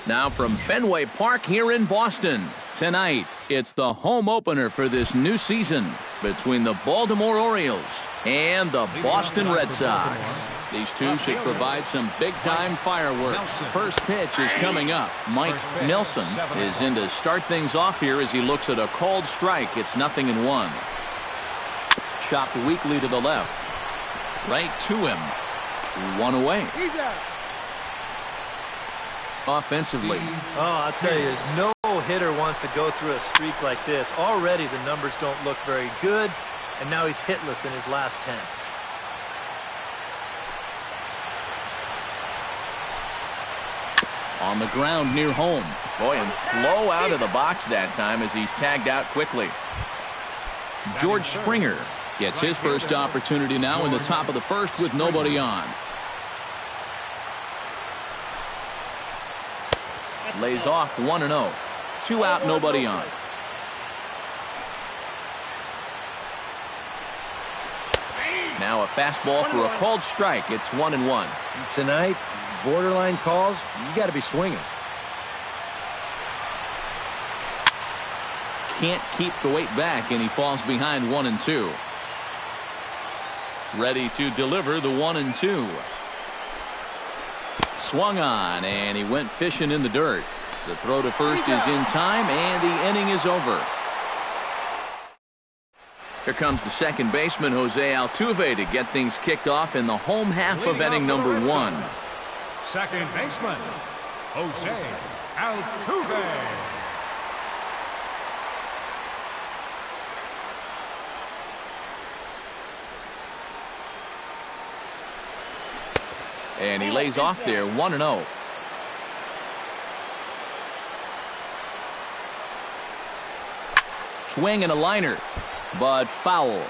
Now from Fenway Park here in Boston. Tonight, it's the home opener for this new season between the Baltimore Orioles and the Boston Red Sox. These two should provide some big-time fireworks. First pitch is coming up. Mike Nelson is in to start things off here as he looks at a called strike. It's 0-1. Chopped weakly to the left. Right to him. One away. Offensively. Oh, I'll tell you, no hitter wants to go through a streak like this. Already the numbers don't look very good, and now he's hitless in his last 10. On the ground near home. Boy, and slow out of the box that time as he's tagged out quickly. George Springer gets his first opportunity now in the top of the first with nobody on. Lays off 1-0. 2 out, nobody on. Now a fastball for a called strike. It's 1-1. Tonight, borderline calls, you got to be swinging. Can't keep the weight back, and he falls behind 1-2. Ready to deliver the 1-2. Swung on, and he went fishing in the dirt. The throw to first is in time, and the inning is over. Here comes the second baseman, Jose Altuve, to get things kicked off in the home half of inning number 1. Second baseman, Jose Altuve. And he lays off there, 1-0. Swing and a liner, but foul.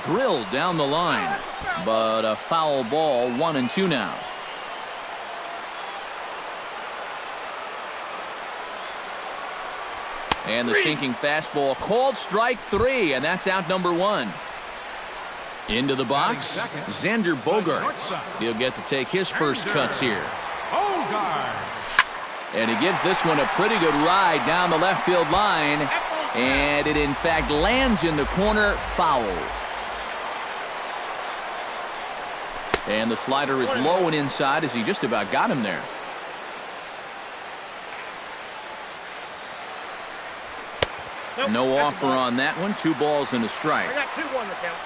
Drilled down the line, but a foul ball, 1-2 now. And the sinking fastball, called strike 3, and that's out number 1. Into the box, Xander Bogaerts. He'll get to take his first cuts here. And he gives this one a pretty good ride down the left field line, and it in fact lands in the corner, foul. And the slider is low and inside as he just about got him there. No offer on that one. 2 balls and a strike. I got 2-1 to count.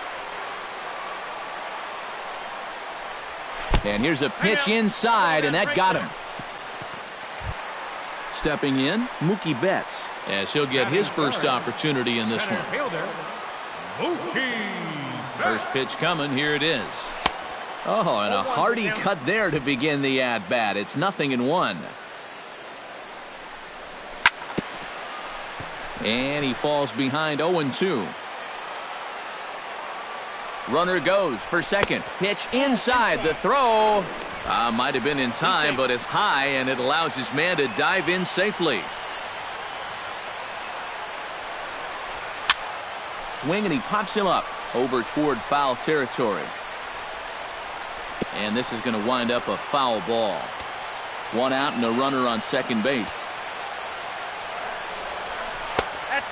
And here's a pitch inside, and that got him. Stepping in, Mookie Betts, as he'll get his first opportunity in this one. First pitch coming. Here it is. Oh, and a hearty cut there to begin the at-bat. It's 0-1. And he falls behind 0-2. Runner goes for second. Pitch inside. The throw might have been in time, but it's high, and it allows his man to dive in safely. Swing, and he pops him up over toward foul territory. And this is going to wind up a foul ball. 1 out and a runner on second base.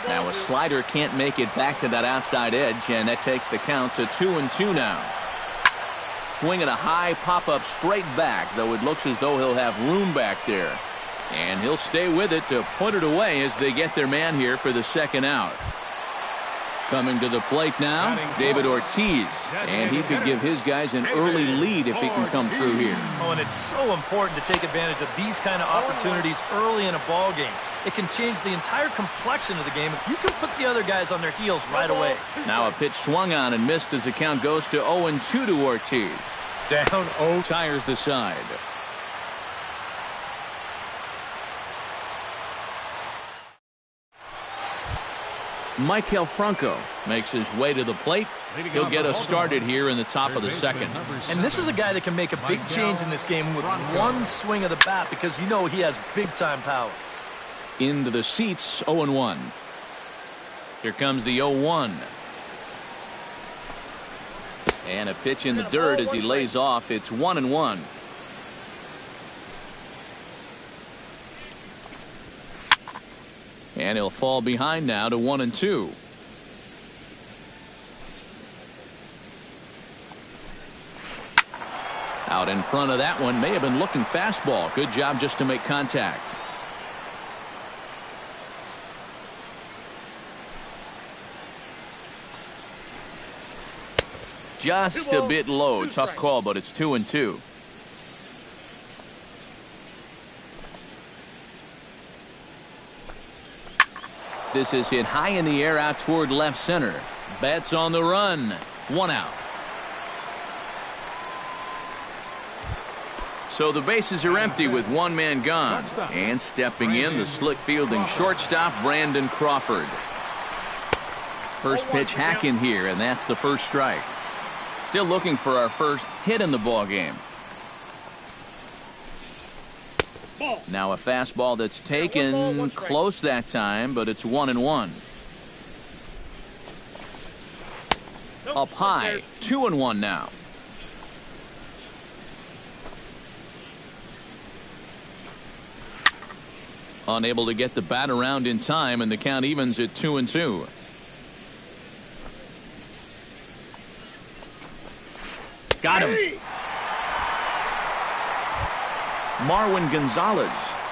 Now a slider can't make it back to that outside edge, and that takes the count to 2-2 now. Swinging a high pop-up straight back, though it looks as though he'll have room back there. And he'll stay with it to put it away as they get their man here for the second out. Coming to the plate now, David Ortiz. And he could give his guys an early lead if he can come through here. Oh, and it's so important to take advantage of these kind of opportunities early in a ball game. It can change the entire complexion of the game if you can put the other guys on their heels right away. Now a pitch swung on and missed as the count goes to 0-2 to Ortiz. Down 0. Tires the side. Maikel Franco makes his way to the plate. He'll get us started here in the top of the second. And this is a guy that can make a big change in this game with one swing of the bat because you know he has big-time power. Into the seats, And a pitch in the dirt as he lays off. It's 1-1. And he'll fall behind now to 1-2. Out in front of that one, may have been looking fastball. Good job just to make contact. Just a bit low. Tough call, but it's 2-2. This is hit high in the air out toward left center. Betts on the run. 1 out. So the bases are empty with 1 man gone. And stepping in, the slick fielding shortstop, Brandon Crawford. First pitch hacking here, and that's the first strike. Still looking for our first hit in the ball game. Now a fastball that's taken close that time, but it's 1-1. Up high, 2-1 now. Unable to get the bat around in time, and the count evens at 2-2. Got him. Marwin Gonzalez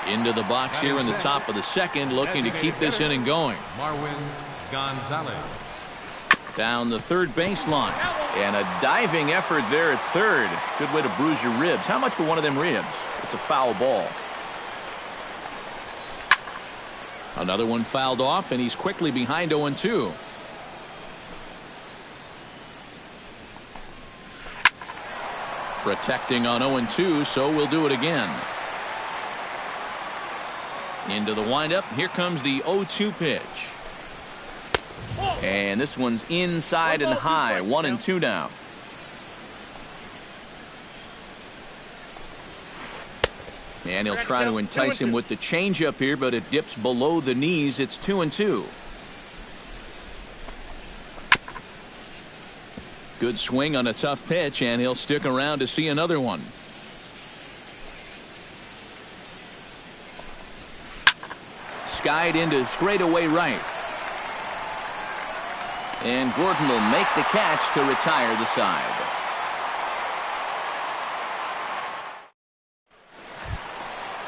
into the box here in the top of the second, looking to keep this inning going. Marwin Gonzalez. Down the third baseline. And a diving effort there at third. Good way to bruise your ribs. How much for one of them ribs? It's a foul ball. Another one fouled off, and he's quickly behind 0-2. Protecting on 0-2, so we'll do it again. Into the windup. Here comes the 0-2 pitch. And this one's inside and high. 1-2 now. And he'll try to entice him with the changeup here, but it dips below the knees. It's 2-2. Good swing on a tough pitch, and he'll stick around to see another one. Skied into straightaway right. And Gordon will make the catch to retire the side.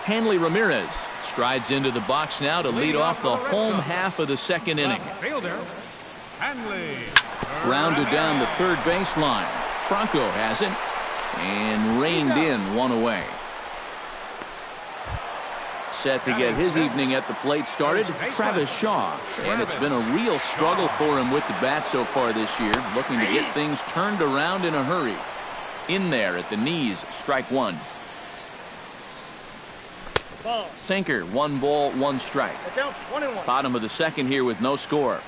Hanley Ramirez strides into the box now to lead off the home half of the second inning. Fielder, Hanley. Grounded down the third baseline. Franco has it and reined in one away. Set to get his evening at the plate started, Travis Shaw. And it's been a real struggle for him with the bat so far this year, looking to get things turned around in a hurry. In there at the knees, strike one. Sinker, 1 ball, 1 strike. Bottom of the second here with no score.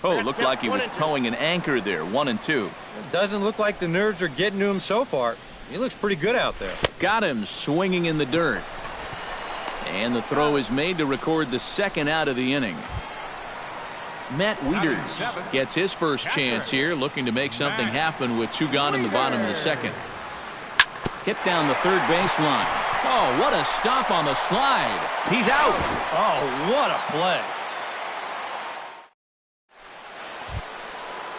Oh, looked like he was towing an anchor there. 1-2. It doesn't look like the nerves are getting to him so far. He looks pretty good out there. Got him swinging in the dirt. And the throw is made to record the second out of the inning. Matt Wieters gets his first chance here, looking to make something happen with 2 gone in the bottom of the second. Hit down the third baseline. Oh, what a stop on the slide. He's out. Oh, what a play.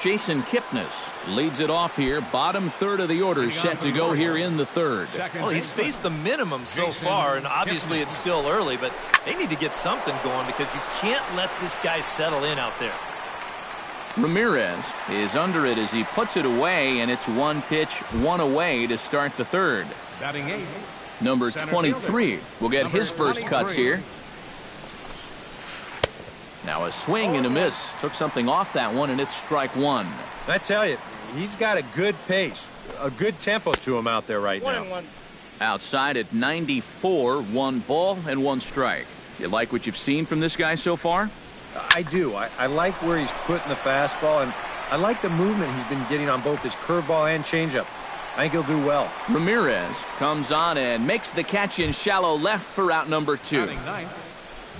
Jason Kipnis leads it off here. Bottom third of the order set to go here in the third. Well, he's faced the minimum so far, and obviously it's still early, but they need to get something going because you can't let this guy settle in out there. Ramirez is under it as he puts it away, and it's 1 pitch, 1 away to start the third. Batting 8. Number 23 will get his first cuts here. Now a swing and a miss. Took something off that one, and it's strike 1. I tell you, he's got a good pace, a good tempo to him out there right now. Outside at 94, 1 ball and 1 strike. You like what you've seen from this guy so far? I do. I like where he's putting the fastball, and I like the movement he's been getting on both his curveball and changeup. I think he'll do well. Ramirez comes on and makes the catch in shallow left for out number 2.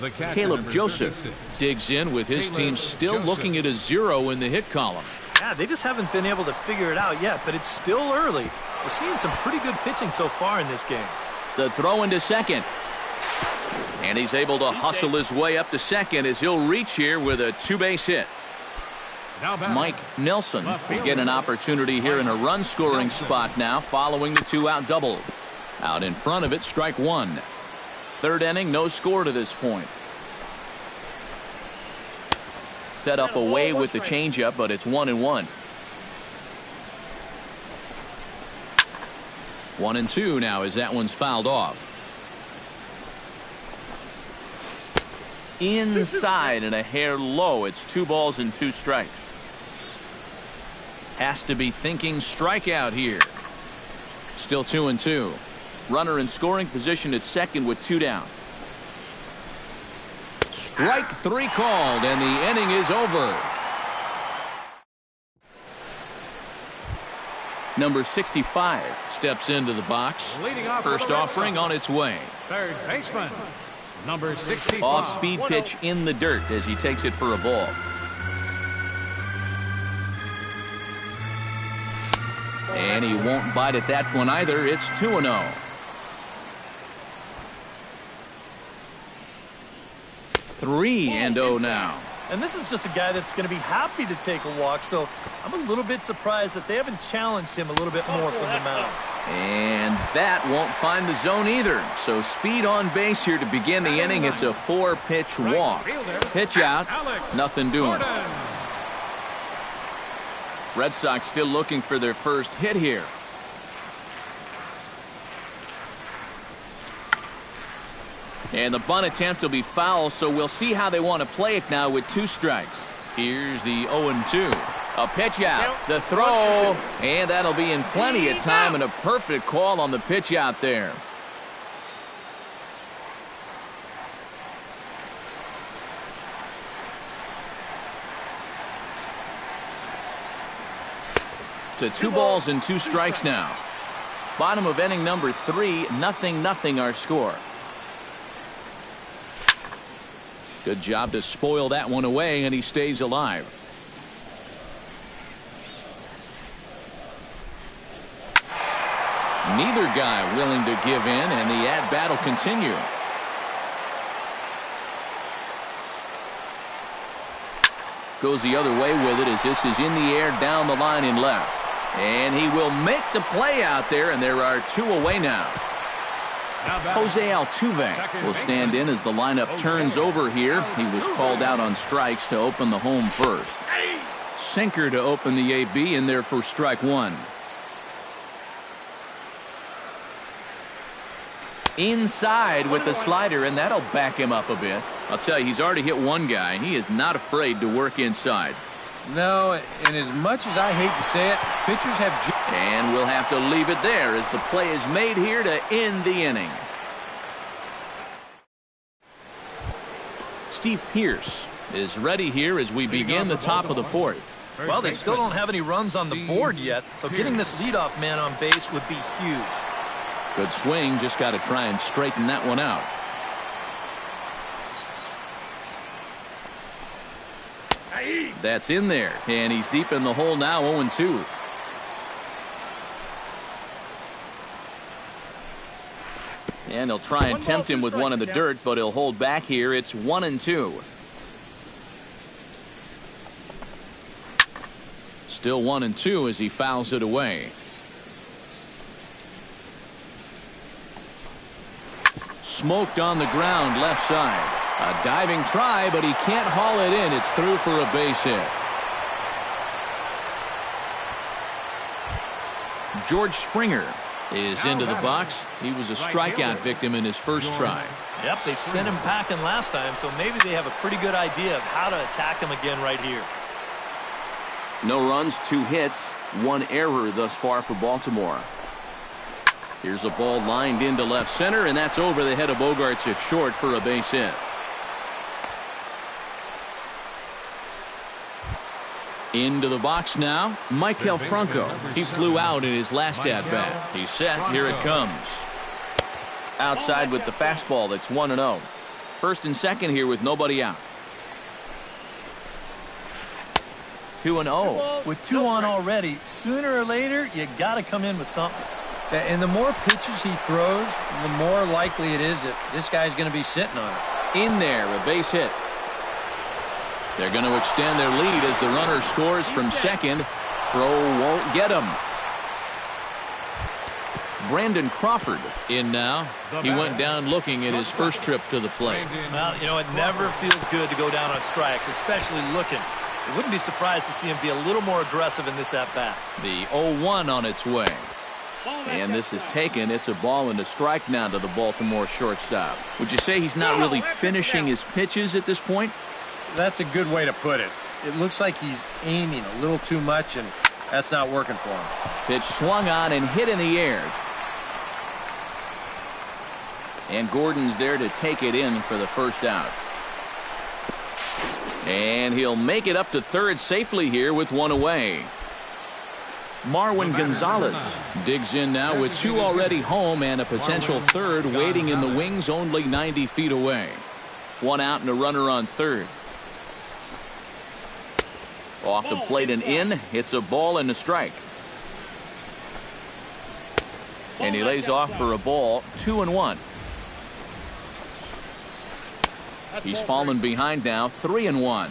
The catcher, Caleb number Joseph 36. digs in with his Caleb team still Joseph. looking at a 0 in the hit column. Yeah, they just haven't been able to figure it out yet, but it's still early. We're seeing some pretty good pitching so far in this game. The throw into second. And he's able to hustle his way up to second as he'll reach here with a 2-base hit. Now batter, Mike Nelson left will fielder, get an opportunity here in a run-scoring Nelson. spot now following the 2-out double. Out in front of it, strike one. Third inning, no score to this point. Set up away with the changeup, but it's 1-1. 1-2 now as that one's fouled off. Inside and a hair low. It's 2 balls and 2 strikes. Has to be thinking strikeout here. Still 2-2. Runner in scoring position at second with 2 down. Strike 3 called, and the inning is over. Number 65 steps into the box. Leading off for First the Red offering Sox. on its way. Third baseman, number 65. Off-speed pitch in the dirt as he takes it for a ball. And he won't bite at that one either. It's 2-0. 3-0 now. And this is just a guy that's going to be happy to take a walk, so I'm a little bit surprised that they haven't challenged him a little bit more from the mound. And that won't find the zone either. So speed on base here to begin the inning. It's a 4-pitch walk. Pitch out, nothing doing. Red Sox still looking for their first hit here. And the bunt attempt will be foul, so we'll see how they want to play it now with 2 strikes. Here's the 0-2. A pitch out, the throw, and that'll be in plenty of time and a perfect call on the pitch out there. To 2 balls and 2 strikes now. Bottom of inning number 3, 0-0 our score. Good job to spoil that one away, and he stays alive. Neither guy willing to give in, and the at-bat will continue. Goes the other way with it as this is in the air down the line in left. And he will make the play out there, and there are 2 away now. Jose Altuve will stand in as the lineup turns over here. He was called out on strikes to open the home first. Sinker to open the AB in there for strike 1. Inside with the slider, and that'll back him up a bit. I'll tell you, he's already hit 1 guy, and he is not afraid to work inside. No, and as much as I hate to say it, pitchers have... And we'll have to leave it there as the play is made here to end the inning. Steve Pearce is ready here as we begin the top of the 4th. Well, they still don't have any runs on the board yet, so getting this leadoff man on base would be huge. Good swing, just got to try and straighten that one out. That's in there, and he's deep in the hole now, 0-2. And he'll try and tempt him with one in the dirt, but he'll hold back here. It's 1-2. Still 1-2 as he fouls it away. Smoked on the ground left side. A diving try, but he can't haul it in. It's through for a base hit. George Springer is into the box. He was a strikeout victim in his first try. Yep, they sent him packing last time, so maybe they have a pretty good idea of how to attack him again right here. No runs, 2 hits, 1 error thus far for Baltimore. Here's a ball lined into left center, and that's over the head of Bogarts at short for a base hit. Into the box now, Maikel Franco. He flew out in his last at-bat. He's set. Here it comes. Outside with the fastball. That's 1-0. First and second here with nobody out. 2-0. With 2 on already, sooner or later, you got to come in with something. And the more pitches he throws, the more likely it is that this guy's going to be sitting on it. In there, a base hit. They're going to extend their lead as the runner scores from second. Throw won't get him. Brandon Crawford in now. He went down looking at his first trip to the plate. Well, you know, it never feels good to go down on strikes, especially looking. I wouldn't be surprised to see him be a little more aggressive in this at-bat. The 0-1 on its way. And this is taken. It's a ball and a strike now to the Baltimore shortstop. Would you say he's not really finishing his pitches at this point? That's a good way to put it. It looks like he's aiming a little too much, and that's not working for him. Pitch swung on and hit in the air. And Gordon's there to take it in for the first out. And he'll make it up to third safely here with 1 away. Marwin Gonzalez digs in now with 2 already home and a potential third waiting in the wings only 90 feet away. 1 out and a runner on third. Off the plate and in. It's a ball and a strike. And he lays off for a ball. 2-1. He's fallen behind now. 3-1.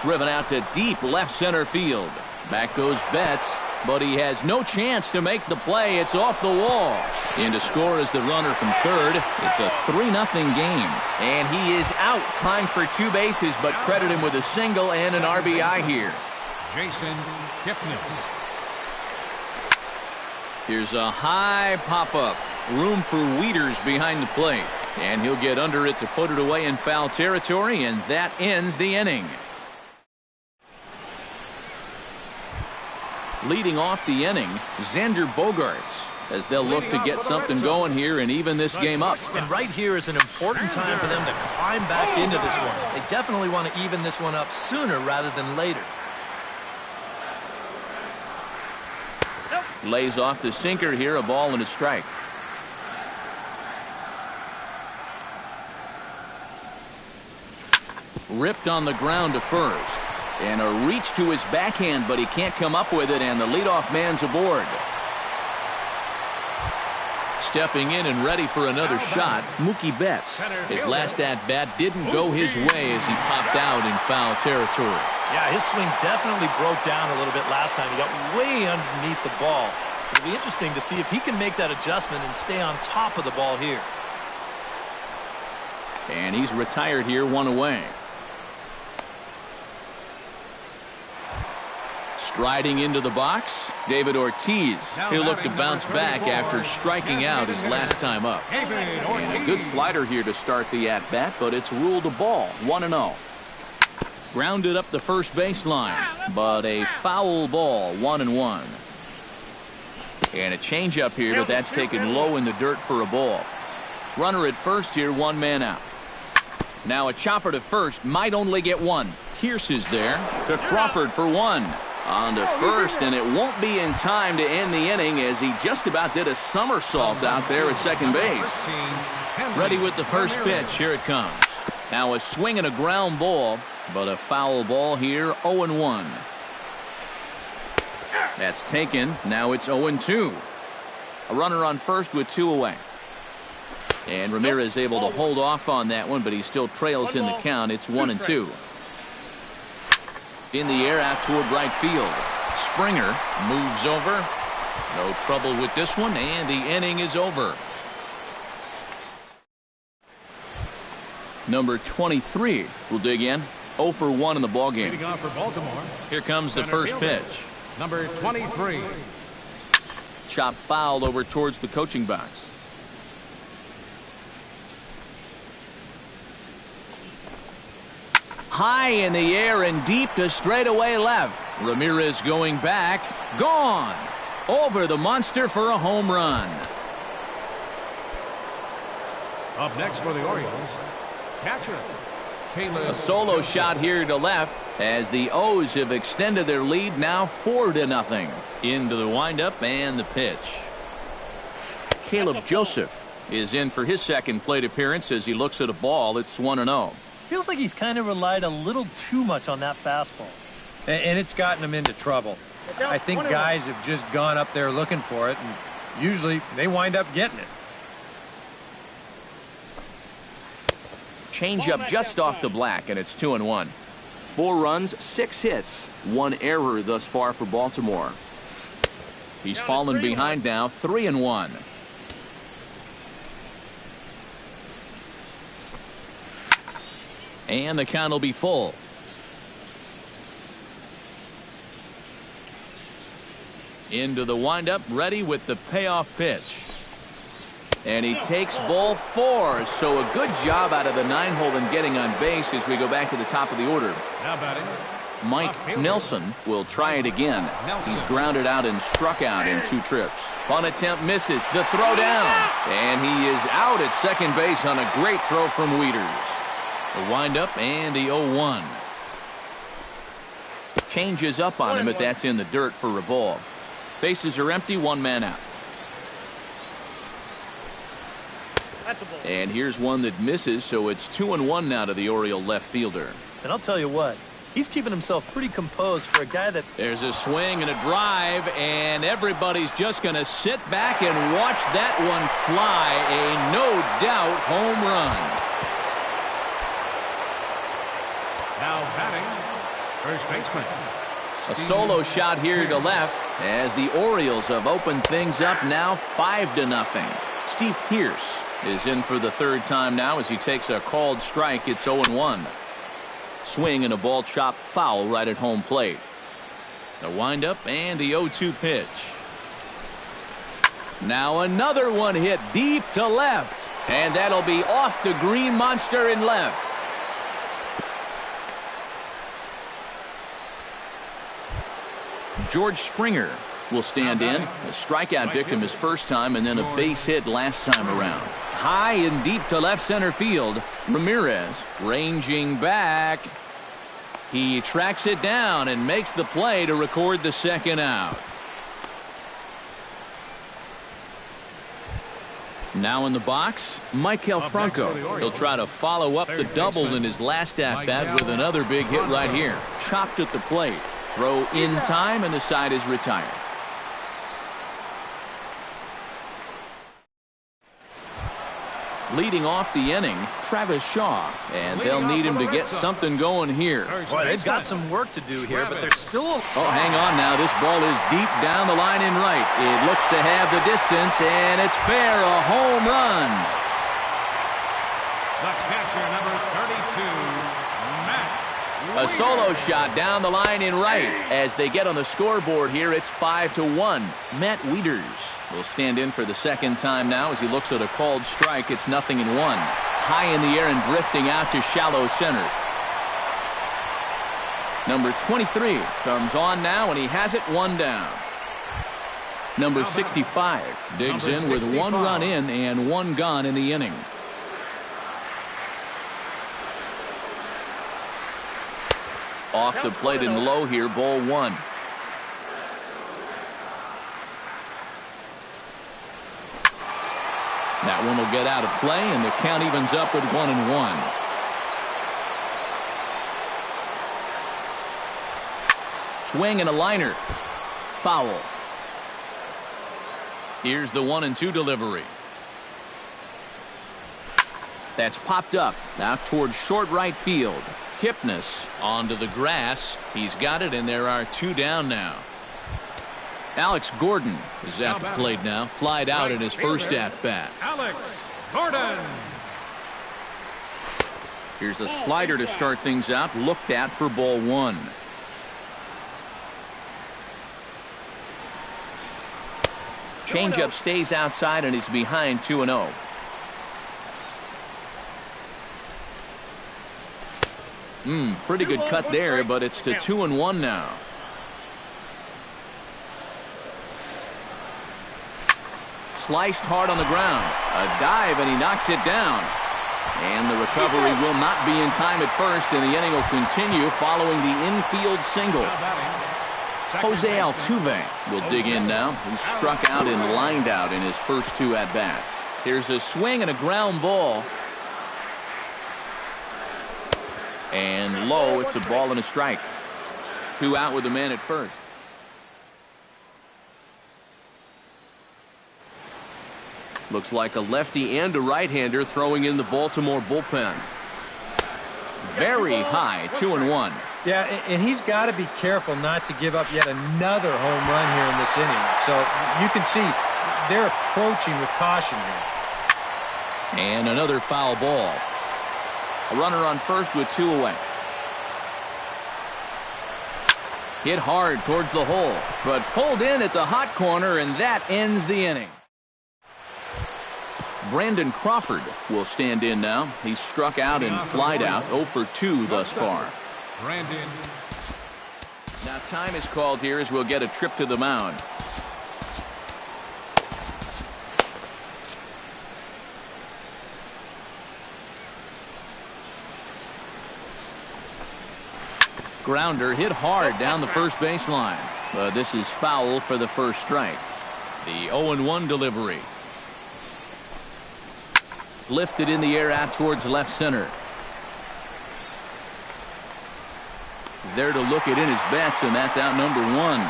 Driven out to deep left center field. Back goes Betts, but he has no chance to make the play. It's off the wall. In to score is the runner from third. It's a 3-0 game. And he is out trying for 2 bases, but credit him with a single and an RBI here. Jason Kipnis. Here's a high pop-up. Room for Wieters behind the plate. And he'll get under it to put it away in foul territory, and that ends the inning. Leading off the inning, Xander Bogaerts, as they'll look to get something going here and even this game up. And right here is an important time for them to climb back into this one. They definitely want to even this one up sooner rather than later. Lays off the sinker here, a ball and a strike. Ripped on the ground to first. And a reach to his backhand, but he can't come up with it, and the leadoff man's aboard. Stepping in and ready for another shot, Mookie Betts. His last at-bat didn't go his way as he popped out in foul territory. Yeah, his swing definitely broke down a little bit last time. He got way underneath the ball. It'll be interesting to see if he can make that adjustment and stay on top of the ball here. And he's retired here, 1 away. Striding into the box, David Ortiz. He'll look to bounce back after striking out his last time up. And a good slider here to start the at-bat, but it's ruled a ball, 1-0. Grounded up the first baseline, but a foul ball, 1-1. And a changeup here, but that's taken low in the dirt for a ball. Runner at first here, 1 man out. Now a chopper to first, might only get 1. Pierce is there to Crawford for 1. On to first, and it won't be in time to end the inning as he just about did a somersault out there at second base. Ready with the first pitch. Here it comes. Now a swing and a ground ball, but a foul ball here, 0-1. That's taken. Now it's 0-2. A runner on first with 2 away. And Ramirez able to hold off on that one, but he still trails in the count. It's 1-2. In the air out toward right field. Springer moves over. No trouble with this one, and the inning is over. Number 23 will dig in. 0 for 1 in the ballgame. Leading off for Baltimore. Here comes the first pitch. Number 23. Chop fouled over towards the coaching box. High in the air and deep to straightaway left. Ramirez going back. Gone. Over the monster for a home run. Up next for the Orioles, catcher A solo shot here to left as the O's have extended their lead now 4-0. Into the windup and the pitch. Caleb Joseph is in for his second plate appearance as he looks at a ball. It's 1-0. Feels like he's kind of relied a little too much on that fastball. And it's gotten him into trouble. I think guys have just gone up there looking for it, and usually they wind up getting it. Changeup just off the black, and it's 2-1. 4 runs, 6 hits, 1 error thus far for Baltimore. He's fallen behind now, 3-1. And the count will be full. Into the windup, ready with the payoff pitch. And he takes ball 4. So a good job out of the 9-hole in getting on base as we go back to the top of the order. Now batting. Mike Nelson will try it again. He's grounded out and struck out in 2 trips. Bunt attempt misses. The throw down. And he is out at second base on a great throw from Wieters. The windup and the 0-1. Changes up on him, but that's in the dirt for a ball. Bases are empty, 1 man out. And here's one that misses, so it's 2-1 now to the Oriole left fielder. And I'll tell you what, he's keeping himself pretty composed for a guy that... There's a swing and a drive, and everybody's just going to sit back and watch that one fly. A no-doubt home run. Now batting, first baseman. A solo shot here to left as the Orioles have opened things up now 5-0. Steve Pearce is in for the 3rd time now as he takes a called strike. It's 0-1. Swing and a ball chopped foul right at home plate. The windup and the 0-2 pitch. Now another one hit deep to left, and that'll be off the green monster in left. George Springer will stand in. A strikeout victim his first time, and then a base hit last time around. High and deep to left center field. Ramirez ranging back. He tracks it down and makes the play to record the 2nd out. Now in the box, Maikel Franco. He'll try to follow up the double in his last at-bat with another big hit right here. Chopped at the plate. Throw in time, and the side is retired. Leading off the inning, Travis Shaw, and they'll need him to get something going here. Boy, they've got some work to do here, but they're still... Oh, hang on now. This ball is deep down the line in right. It looks to have the distance, and it's fair, a home run. The catcher, number 32, Matt. A solo shot down the line in right. As they get on the scoreboard here, it's 5-1. Matt Wieters will stand in for the 2nd time now as he looks at a called strike. It's 0-1. High in the air and drifting out to shallow center. Number 23 comes on now, and he has it 1 down. Number 65 digs in with 1 run in and 1 gone in the inning. Off the plate and low here, ball 1. That one will get out of play, and the count evens up at 1-1. Swing and a liner. Foul. Here's the 1-2 delivery. That's popped up out towards short right field. Kipnis onto the grass. He's got it, and there are 2 down now. Alex Gordon is at the plate now. Flied out in his first at-bat. Alex Gordon. Here's a slider to start things out. Looked at for ball 1. Changeup stays outside, and he's behind 2-0. Pretty good cut there, but it's to 2-1 now. Sliced hard on the ground. A dive, and he knocks it down. And the recovery will not be in time at first, and the inning will continue following the infield single. Jose Altuve will dig in now. He struck out and lined out in his first 2 at-bats. Here's a swing and a ground ball. And low, it's a ball and a strike. 2 out with the man at first. Looks like a lefty and a right-hander throwing in the Baltimore bullpen. Very high, 2-1. Yeah, and he's got to be careful not to give up yet another home run here in this inning. So you can see they're approaching with caution here. And another foul ball. A runner on first with 2 away. Hit hard towards the hole, but pulled in at the hot corner, and that ends the inning. Brandon Crawford will stand in now. He's struck out and flied out, 0 for 2 thus far. Brandon. Now time is called here as we'll get a trip to the mound. Grounder hit hard down the first baseline, but this is foul for the first strike. The 0-1 delivery. Lifted in the air out towards left center. There to look it in his bets, and that's out number 1.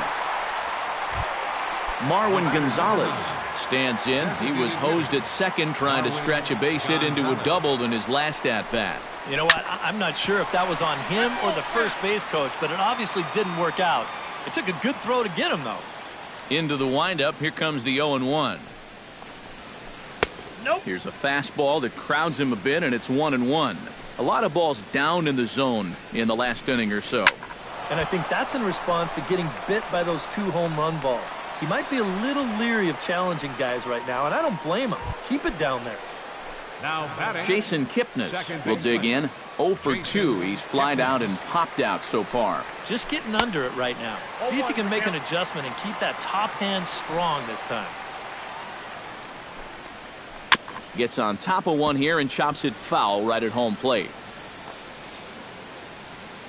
Marwin Gonzalez stands in. He was hosed at second trying to stretch a base hit into a double in his last at-bat. You know what? I'm not sure if that was on him or the first base coach, but it obviously didn't work out. It took a good throw to get him, though. Into the windup. Here comes the 0-1. Nope. Here's a fastball that crowds him a bit, and it's 1-1. A lot of balls down in the zone in the last inning or so. And I think that's in response to getting bit by those 2 home run balls. He might be a little leery of challenging guys right now, and I don't blame him. Keep it down there. Now batting. Jason Kipnis will dig in. 0 for 2. He's flied out and popped out so far. Just getting under it right now. See if he can make an adjustment and keep that top hand strong this time. Gets on top of one here and chops it foul right at home plate.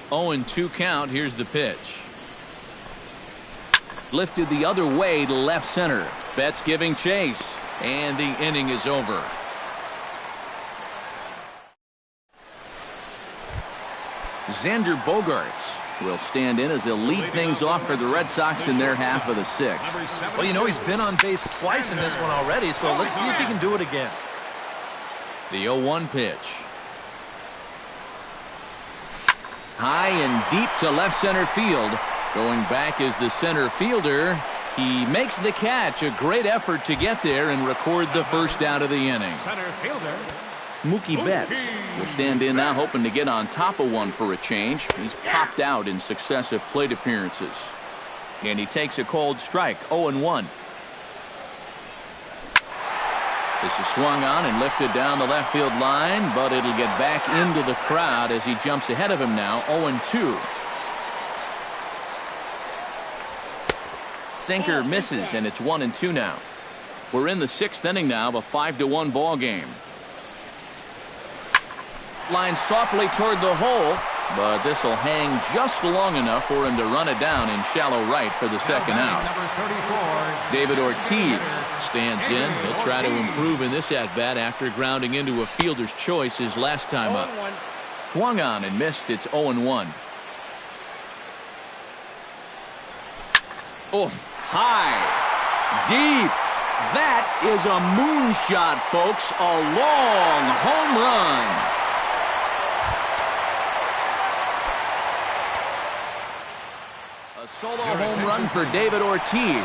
0-2 count. Here's the pitch. Lifted the other way to left center. Betts giving chase. And the inning is over. Xander Bogaerts will stand in as he'll lead things off for the Red Sox in their half of the 6th. Well, you know, he's been on base twice in this one already, so let's see if he can do it again. The 0-1 pitch. High and deep to left center field. Going back is the center fielder. He makes the catch. A great effort to get there and record the first out of the inning. Center fielder. Mookie Betts will stand in now, hoping to get on top of one for a change. He's popped out in successive plate appearances. And he takes a cold strike. 0-1. This is swung on and lifted down the left field line, but it'll get back into the crowd as he jumps ahead of him now. 0-2. Sinker misses, and it's 1-2 now. We're in the 6th inning now of a 5-1 ball game. Line softly toward the hole, but this will hang just long enough for him to run it down in shallow right for the second out. David Ortiz stands in. He'll try to improve in this at-bat after grounding into a fielder's choice his last time up. Swung on and missed. It's 0-1. Oh, high, deep. That is a moonshot, folks. A long home run. A solo home run for David Ortiz.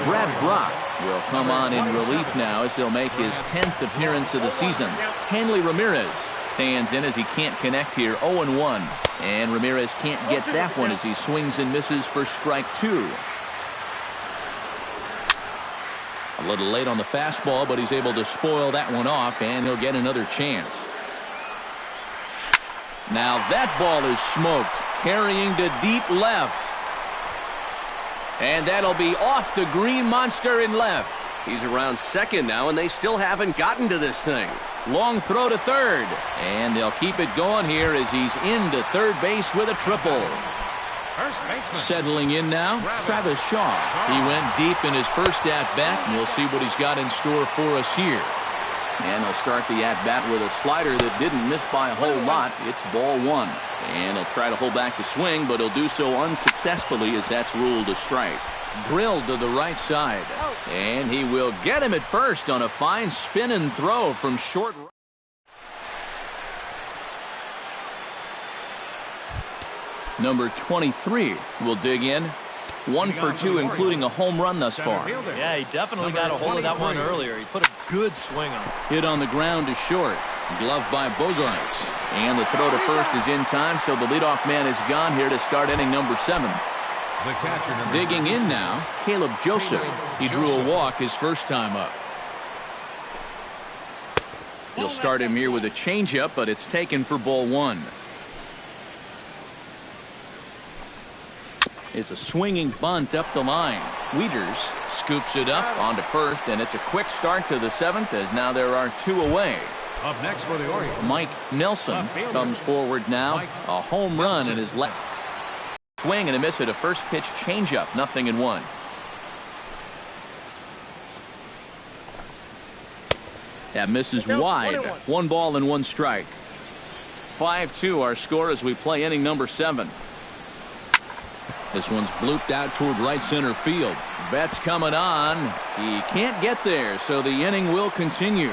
Brad Brock will come on in relief now as he'll make his 10th appearance of the season. Hanley Ramirez stands in as he can't connect here. 0-1. And Ramirez can't get that one as he swings and misses for strike 2. A little late on the fastball, but he's able to spoil that one off, and he'll get another chance. Now that ball is smoked, carrying to deep left. And that'll be off the green monster in left. He's around second now, and they still haven't gotten to this thing. Long throw to third. And they'll keep it going here as he's into third base with a triple. Settling in now, Travis Shaw. He went deep in his first at-bat, and we'll see what he's got in store for us here. And he'll start the at-bat with a slider that didn't miss by a whole lot. It's ball one. And he'll try to hold back the swing, but he'll do so unsuccessfully as that's ruled a strike. Drilled to the right side. And he will get him at first on a fine spin and throw from short. Number 23 will dig in. 1 for 2, including a home run thus far. Yeah, he definitely got a hold of that one earlier. He put a good swing on it. Hit on the ground is short. Glove by Bogarts. And the throw to first is in time, so the leadoff man is gone here to start inning number 7. Digging in now, Caleb Joseph. He drew a walk his first time up. He'll start him here with a changeup, but it's taken for ball 1. It's a swinging bunt up the line. Wieters scoops it up onto first, and it's a quick start to the 7th as now there are 2 away. Up next for the Orioles, Mike Nelson comes forward now. A home run in his left. Swing and a miss at a first pitch changeup. 0-1. That misses wide. 1 ball and 1 strike. 5-2 our score as we play inning number 7. This one's blooped out toward right center field. Betts coming on. He can't get there, so the inning will continue.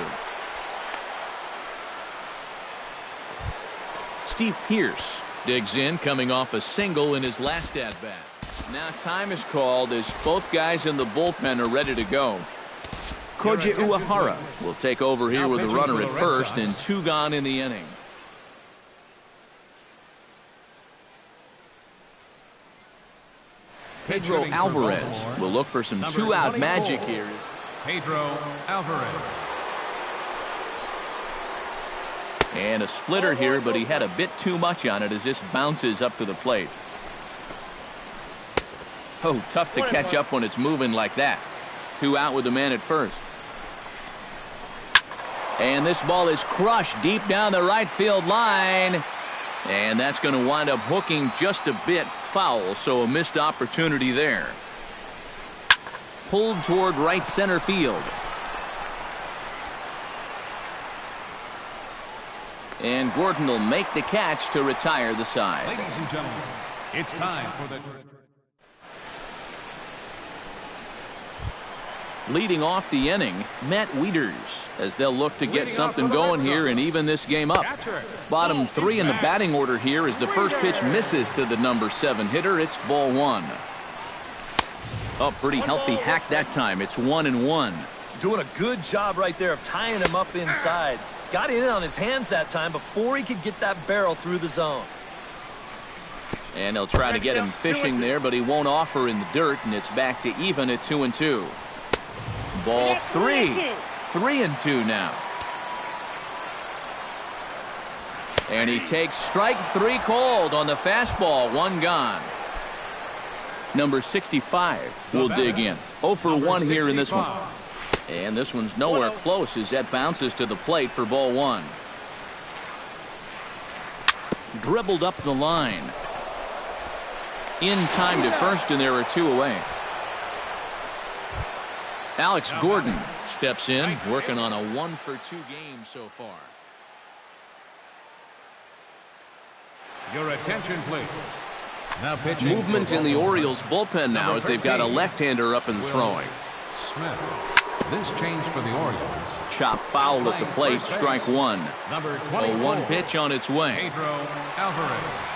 Steve Pearce digs in, coming off a single in his last at-bat. Now time is called as both guys in the bullpen are ready to go. Koji Uehara will take over here with a runner at first and 2 gone in the inning. Pedro Alvarez will look for some 2-out magic here. Pedro Alvarez. And a splitter here, but he had a bit too much on it as this bounces up to the plate. Oh, tough to catch up when it's moving like that. 2 out with the man at first. And this ball is crushed deep down the right field line. And that's going to wind up hooking just a bit foul, so a missed opportunity there. Pulled toward right center field. And Gordon will make the catch to retire the side. Ladies and gentlemen, it's time for the... Leading off the inning, Matt Wieters, as they'll look to get something going here and even this game up. Bottom 3 in the batting order here as the first pitch misses to the number 7 hitter. It's ball 1. Oh, pretty healthy hack that time. It's 1-1. Doing a good job right there of tying him up inside. Got it in on his hands that time before he could get that barrel through the zone. And they'll try to get him fishing there, but he won't offer in the dirt, and it's back to even at 2-2. Ball 3. 3-2 now. And he takes strike 3 called on the fastball. 1 gone. Number 65 will dig in. 0 for 1 here in this one. And this one's nowhere close as that bounces to the plate for ball 1. Dribbled up the line. In time to first, and there are 2 away. Alex Gordon steps in, working on a 1 for 2 game so far. Your attention, please. Now pitching. Movement in the Orioles bullpen now as they've got a left-hander up and throwing. Smith. This change for the Orioles. Chop foul at the plate, strike 1. Number A 1 pitch on its way. Pedro Alvarez.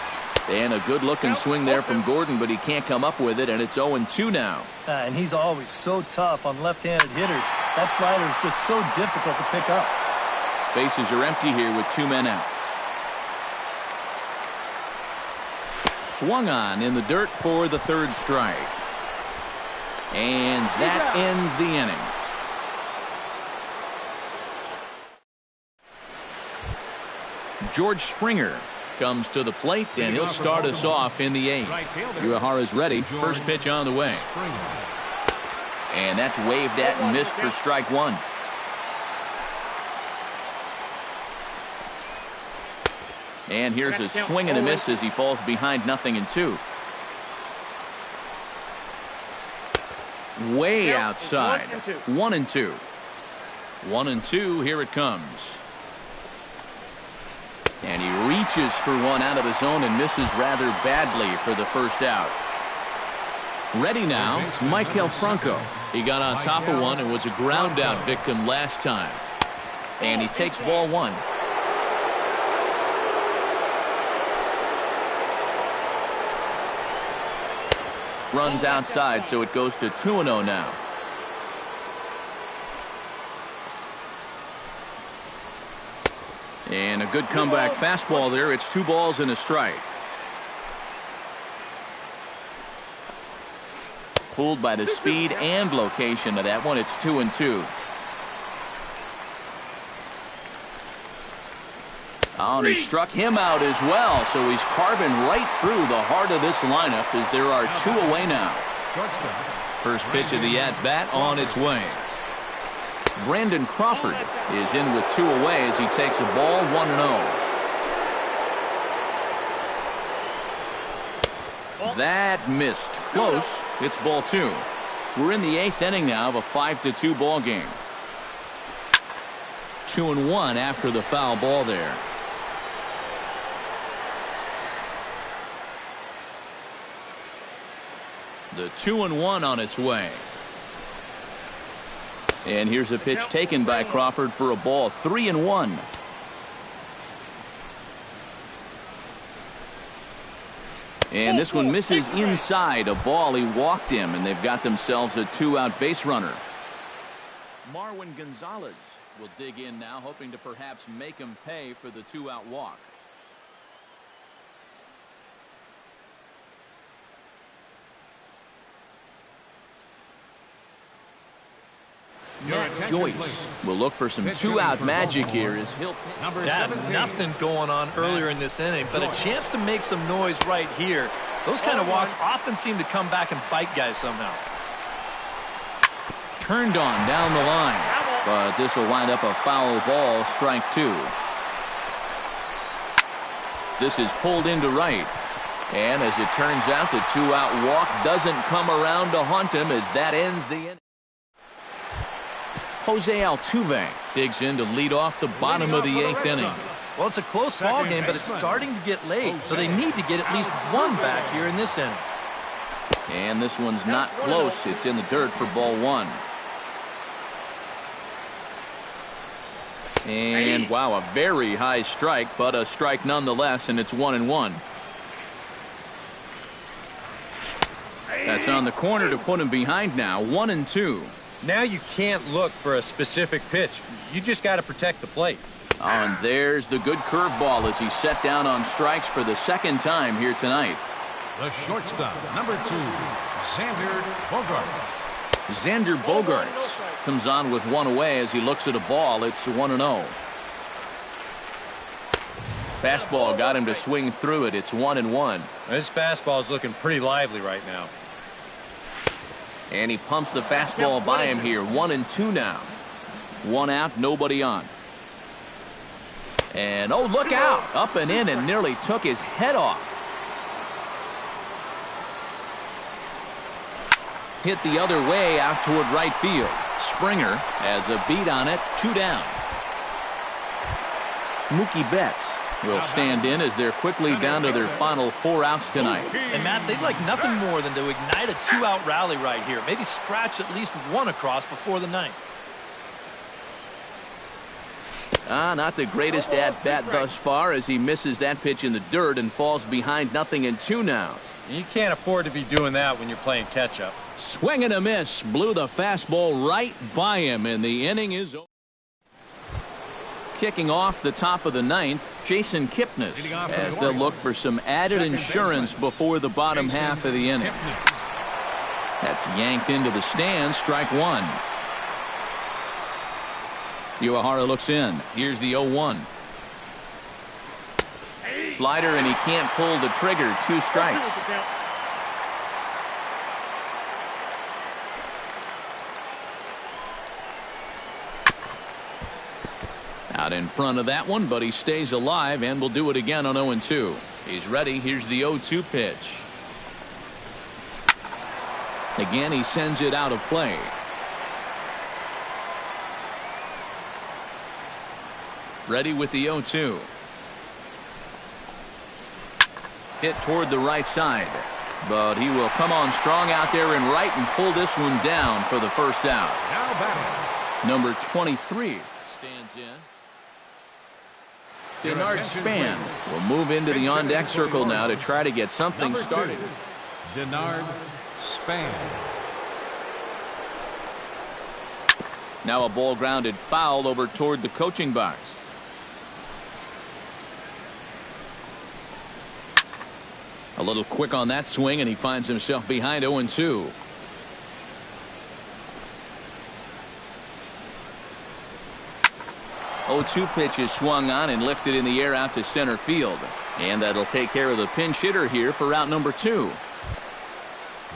And a good-looking swing there from Gordon, but he can't come up with it, and it's 0-2 now. And he's always so tough on left-handed hitters. That slider is just so difficult to pick up. Bases are empty here with 2 men out. Swung on in the dirt for the 3rd strike. And that ends the inning. George Springer comes to the plate, and he'll start us off in the 8th. Uehara's ready. First pitch on the way. And that's waved at and missed for strike 1. And here's a swing and a miss as he falls behind 0-2. Way outside. 1-2. 1-2, here it comes. And he reaches for one out of the zone and misses rather badly for the first out. Ready now, Michael Franco. He got on top of one and was a ground out victim last time. And he takes ball one. Runs outside, so it goes to 2-0 now. And a good comeback fastball there. It's 2 balls and a strike. Fooled by the speed and location of that one. It's 2-2. Oh, and he struck him out as well, so he's carving right through the heart of this lineup as there are 2 away now. First pitch of the at-bat on its way. Brandon Crawford is in with 2 away as he takes a ball 1-0. That missed. Close. It's ball 2. We're in the 8th inning now of a 5-2 ball game. 2-1 after the foul ball there. The 2-1 on its way. And here's a pitch taken by Crawford for a ball. 3-1. And this one misses inside a ball. He walked him, and they've got themselves a 2-out base runner. Marwin Gonzalez will dig in now, hoping to perhaps make him pay for the 2-out walk. Joyce will look for some 2-out magic here as he'll nothing going on earlier in this inning, but a chance to make some noise right here. Those kind of walks often seem to come back and bite guys somehow. Turned on down the line, but this will wind up a foul ball, strike 2. This is pulled into right, and as it turns out, the 2-out walk doesn't come around to haunt him as that ends the inning. Jose Altuve digs in to lead off the bottom of the 8th inning. Well, it's a close ball game, but it's starting to get late, so they need to get at least one back here in this inning. And this one's not close. It's in the dirt for ball 1. And wow, a very high strike, but a strike nonetheless, and it's 1-1. That's on the corner to put him behind now. 1-2. Now you can't look for a specific pitch. You just got to protect the plate. Oh, and there's the good curveball as he's set down on strikes for the second time here tonight. The shortstop, number 2, Xander Bogaerts. Xander Bogaerts comes on with 1 away as he looks at a ball. It's 1-0. Fastball got him to swing through it. It's 1-1. This fastball is looking pretty lively right now. And he pumps the fastball by him here. 1-2 now. 1 out, nobody on. And oh, look out! Up and in and nearly took his head off. Hit the other way out toward right field. Springer has a beat on it. 2 down. Mookie Betts will stand in as they're quickly down to their final 4 outs tonight. And Matt, they'd like nothing more than to ignite a 2-out rally right here. Maybe scratch at least 1 across before the 9th. Not the greatest at-bat thus far as he misses that pitch in the dirt and falls behind 0-2 now. You can't afford to be doing that when you're playing catch-up. Swing and a miss. Blew the fastball right by him, and the inning is over. Kicking off the top of the 9th, Jason Kipnis, as they'll look for some added insurance before the bottom half of the inning. That's yanked into the stands, strike 1. Uehara looks in. Here's the 0-1. Slider, and he can't pull the trigger. 2 strikes. Out in front of that one, but he stays alive and will do it again on 0-2. He's ready. Here's the 0-2 pitch. Again, he sends it out of play. Ready with the 0-2. Hit toward the right side. But he will come on strong out there in right and pull this one down for the first out. Now batting. Number 23 stands in. Denard Span will move into the on-deck circle now to try to get something started. Denard Span. Now a ball grounded foul over toward the coaching box. A little quick on that swing, and he finds himself behind 0-2. Oh-2 pitch is swung on and lifted in the air out to center field. And that'll take care of the pinch hitter here for out number 2.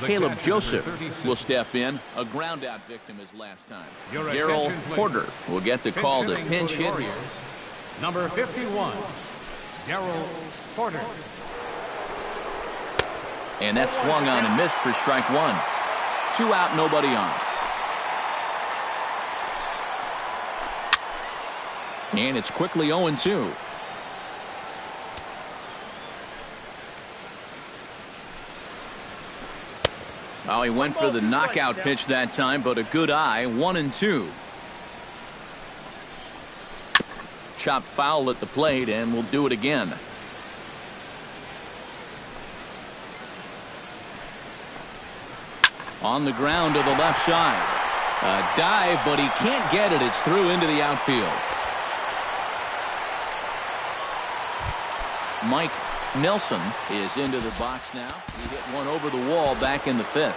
Caleb Joseph will step in. A ground out victim his last time. Darryl Porter will get the call to pinch hit here. Number 51, Darryl Porter. And that swung on and missed for strike 1. 2 out, nobody on. And it's quickly 0-2. Oh, he went for the knockout pitch that time, but a good eye. 1-2. Chop foul at the plate, and we'll do it again. On the ground to the left side. A dive, but he can't get it. It's through into the outfield. Mike Nelson is into the box now. He hit one over the wall back in the 5th.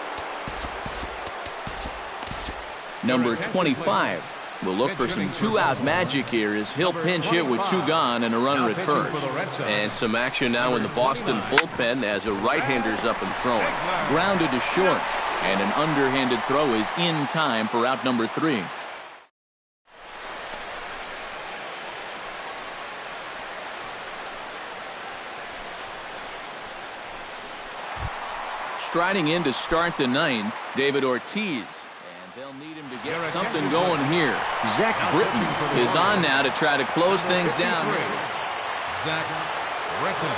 Number 25 will look for some 2-out magic here as he'll pinch hit with 2 gone and a runner at first. And some action now in the Boston bullpen as a right-hander's up and throwing. Grounded to short. And an underhanded throw is in time for out number 3. Striding in to start the 9th, David Ortiz. And they'll need him to get something going here. Zach Britton is on now to try to close things down. Zach Britton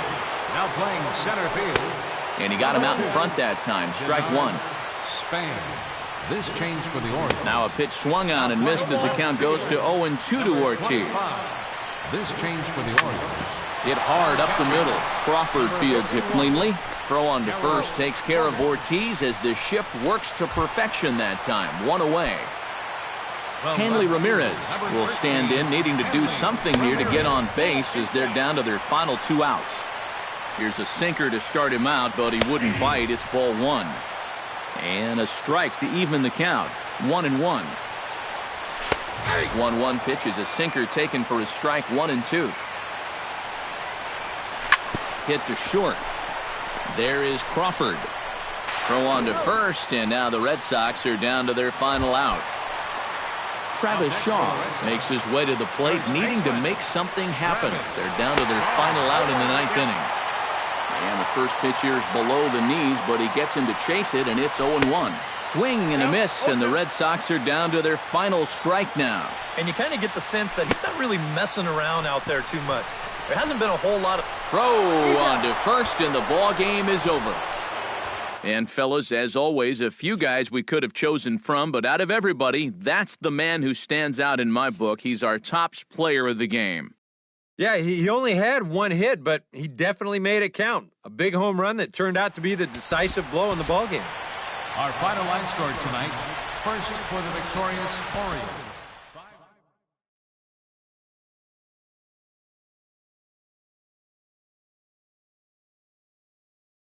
now playing center field. And he got him out in front that time. Strike 1. Span. This change for the Orioles. Now a pitch swung on and missed as the count goes to 0-2 to Ortiz. This change for the Orioles. Hit hard up the middle. Crawford fields it cleanly. Throw on to first takes care of Ortiz as the shift works to perfection that time. 1 away. Hanley Ramirez will stand in, needing to do something here to get on base as they're down to their final 2 outs. Here's a sinker to start him out, but he wouldn't bite. It's ball 1. And a strike to even the count. 1-1. 1-1 pitch is a sinker taken for a strike. 1-2. Hit to short. There is Crawford. Throw on to first, and now the Red Sox are down to their final out. Travis Shaw makes his way to the plate, needing to make something happen. They're down to their final out in the 9th inning. And the first pitch here is below the knees, but he gets him to chase it, and it's 0-1. Swing and a miss, and the Red Sox are down to their final strike now. And you kind of get the sense that he's not really messing around out there too much. There hasn't been a whole lot of... Throw on to first, and the ball game is over. And fellas, as always, a few guys we could have chosen from, but out of everybody, that's the man who stands out in my book. He's our top player of the game. Yeah, he only had 1 hit, but he definitely made it count. A big home run that turned out to be the decisive blow in the ballgame. Our final line score tonight, first for the victorious Orioles.